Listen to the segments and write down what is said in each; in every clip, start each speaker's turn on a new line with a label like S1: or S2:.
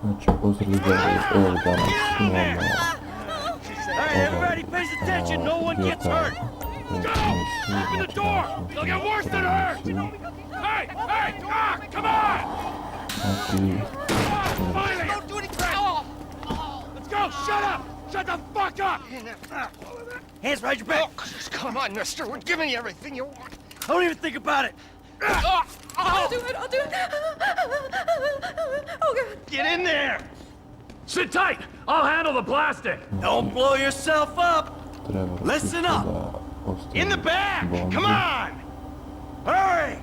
S1: Znači, ozredali ovdje imamo
S2: Hey, everybody pays attention. No one gets hurt. Go! Open the door. They'll get worse than hurt. Hey, hey, come on!
S1: Znači,
S2: Finally! Don't do anything! Let's go! Shut up! Shut the fuck up! Hands behind your back.
S3: Oh, come on, mister. We're giving you everything you want.
S2: Don't even think about it.
S4: I'll do it, I'll do it. Oh, God.
S3: Get in there!
S2: Sit tight. I'll handle the plastic. Don't blow yourself up.
S1: treba
S2: Listen
S1: čisto
S2: up.
S1: da ostavi
S3: In the back!
S1: bombu.
S3: Come on!
S2: Hurry!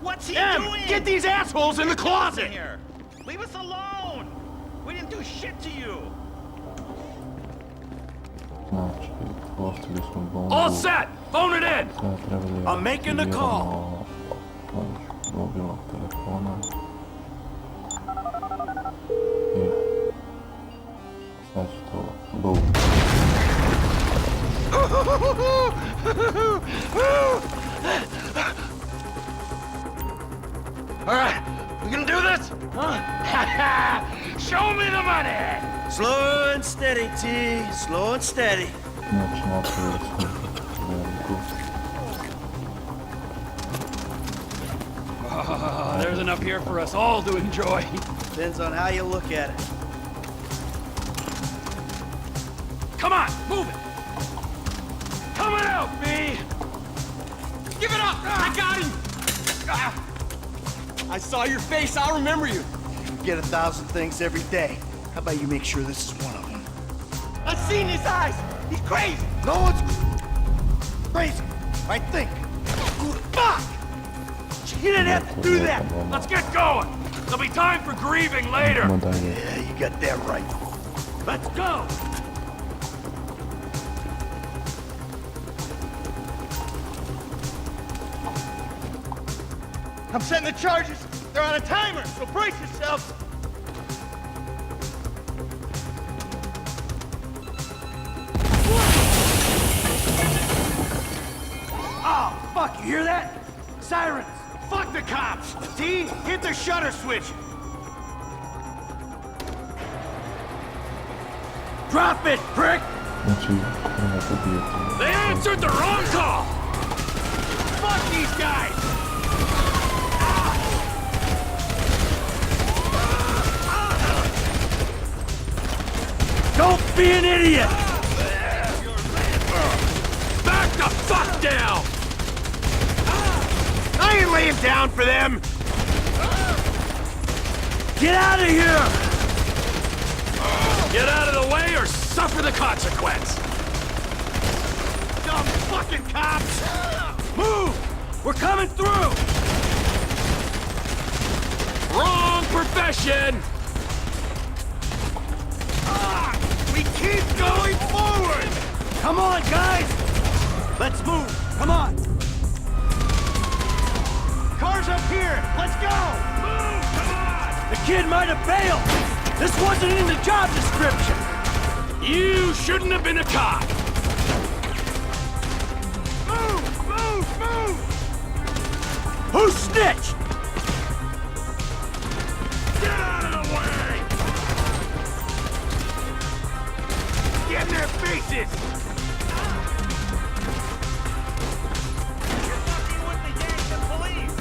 S3: What's he
S2: Em,
S3: doing?
S2: get these assholes in the closet.
S3: Here. Leave us alone! We didn't do shit to you!
S1: Znači, ostavili smo bombu.
S2: All set. Phone it in.
S1: Sada trebali
S2: I'm making the call.
S1: aktiviramo mobilnog telefona. I sad će to boom.
S3: All right, we gonna do this? Show me the money!
S2: Slow and steady, T. Slow and steady.
S1: Znači, napravili smo veliku.
S2: There's enough here for us all to enjoy. Depends on how you look at it. Come on, move it. Coming out, B.
S3: Give it up! I got him! I saw your face, I'll remember you.
S5: You get 1,000 things every day. How about you make sure this is one of them?
S3: I've seen his eyes! He's crazy!
S5: No one's crazy. I think.
S3: Fuck!
S2: You didn't have to do that. Let's get going. There'll be time for grieving later.
S1: Idemo dalje.
S5: Yeah, you got that right.
S2: Let's go.
S3: I'm setting the charges. They're on a timer, so brace yourself.
S2: Oh, fuck, you hear that? Sirens.
S3: Fuck the cops! T, hit the shutter switch.
S2: Drop it, prick.
S1: Znači, treba pobijeti.
S2: They answered the wrong call. Fuck these guys. Don't be an idiot. Back the fuck down.
S3: I ain't laying down for them!
S2: Get out of here! Get out of the way or suffer the consequence!
S3: Dumb fucking cops!
S2: Move! We're coming through! Wrong profession!
S3: We keep going forward!
S2: Come on, guys! Let's move! Come on!
S3: Car's up here! Let's go! Move! Come on!
S2: The kid might have bailed! This wasn't in the job description! You shouldn't have been a cop!
S3: Move! Move! Move!
S2: Who snitched?
S3: Get out of the way! Get in their faces! You're fucking with the Yankton police!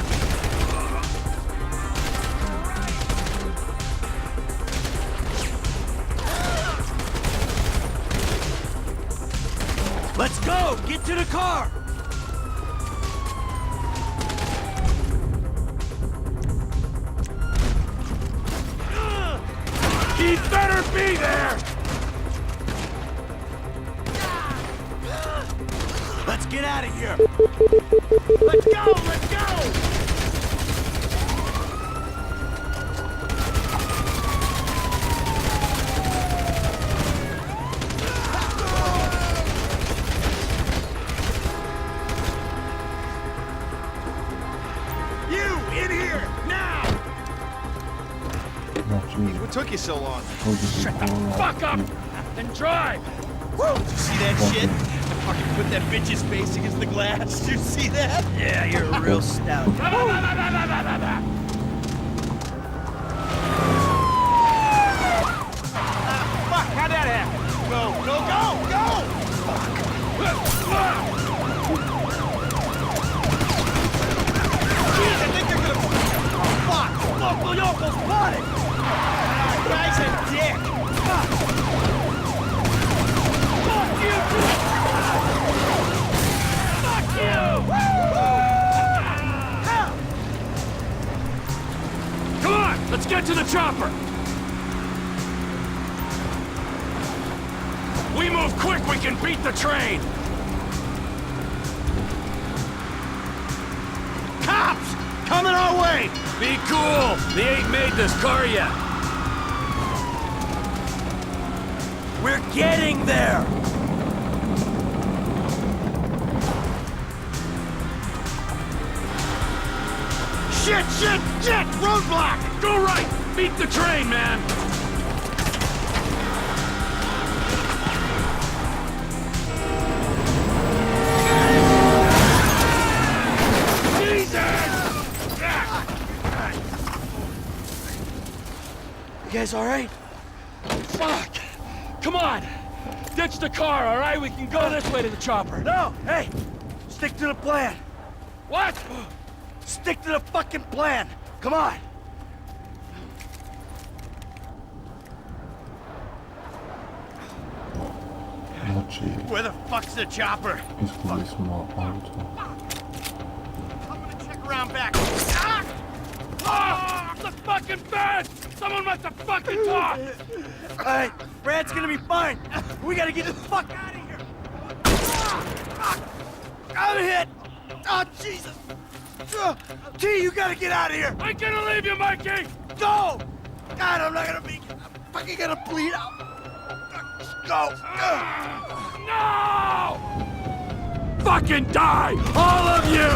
S2: Let's go! Get to the car! He better be there! Let's get out of here!
S3: Let's go! Let's go! You, in here, now!
S1: Znači,
S3: What took you so long?
S1: ovdje su
S2: Fuck up! And drive!
S3: Woo! Did you see that shit? Fucking put that bitch's face against the glass. Did you see that?
S2: Yeah, you're a real stout.
S5: Hostile spotted!
S3: Guy's a dick!
S5: Fuck you, dude!
S2: Fuck you! Come on, let's get to the chopper. We move quick, we can beat the train.
S3: Cops! Coming our way!
S2: Be cool. They ain't made this car yet.
S3: We're getting there! Shit, shit, shit! Roadblock!
S2: Go right. Beat the train, man.
S5: You guys alright?
S2: Fuck! Come on! Ditch the car, all right? We can go this way to the chopper.
S5: No! Hey! Stick to the plan!
S2: What?
S5: Stick to the fucking plan! Come on!
S1: Znači,
S3: Where the fuck's the chopper?
S1: izgubili smo auto.
S3: I'm gonna check around back. Ah!
S2: Ah! The fucking bed! Someone must have fucking talked!
S5: Alright, Brad's gonna be fine! We gotta get the fuck out of here! I'm hit! Oh, Jesus! T, you gotta get out of here!
S2: I'm gonna leave you, Mikey!
S5: Go! God, I'm not gonna be... I'm fucking gonna bleed out! Go!
S2: No! Fucking die! All of you!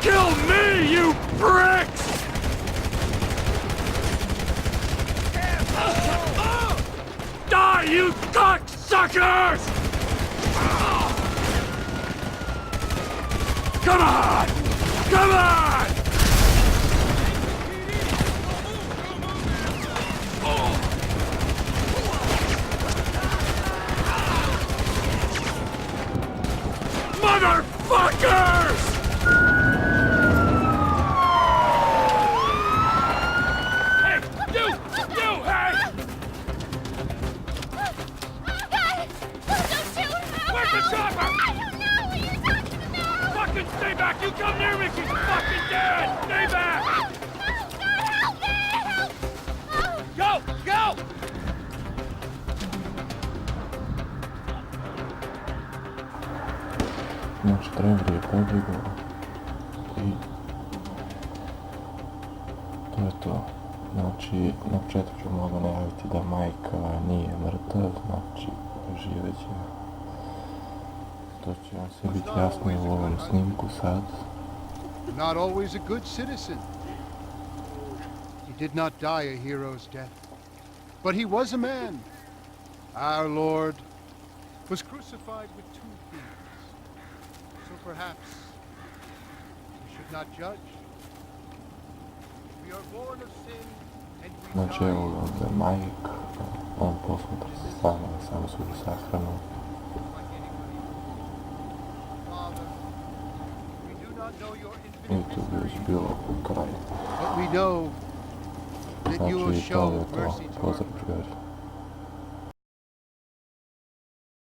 S2: Kill me, you pricks! Die, you cocksuckers! Come on! Come on! Motherfuckers! Hey, you! Hey!
S4: Guys! Don't shoot!
S2: Where's the chopper?
S4: I don't know what you're talking about!
S2: Fucking stay back! You come near me, she's fucking dead! Stay back!
S4: Oh, God, help me! Help! Oh.
S2: Go! Go!
S1: Znači, Trevor je pobjegao i to je to. Znači, na početku ćemo odmah najaviti da Majka nije mrtav, znači, živeće. To će vam sve biti jasno u ovom snimku sad.
S6: Not always a good citizen. He did not die a hero's death, but he was a man. Our Lord was crucified with two thieves. So perhaps we should not judge. We are born of sin and we
S1: Znači,
S6: die.
S1: evo ovdje Mike, on posmatra se stvarno na samo svoju sahranu.
S6: Like anybody else. Father, we do not know your
S1: I
S6: infinite
S1: to bi već
S6: mystery,
S1: bilo u kraju.
S6: but we know that you will
S1: Znači, to
S6: show
S1: je to.
S6: mercy to our
S1: Pozdrav, čuvari.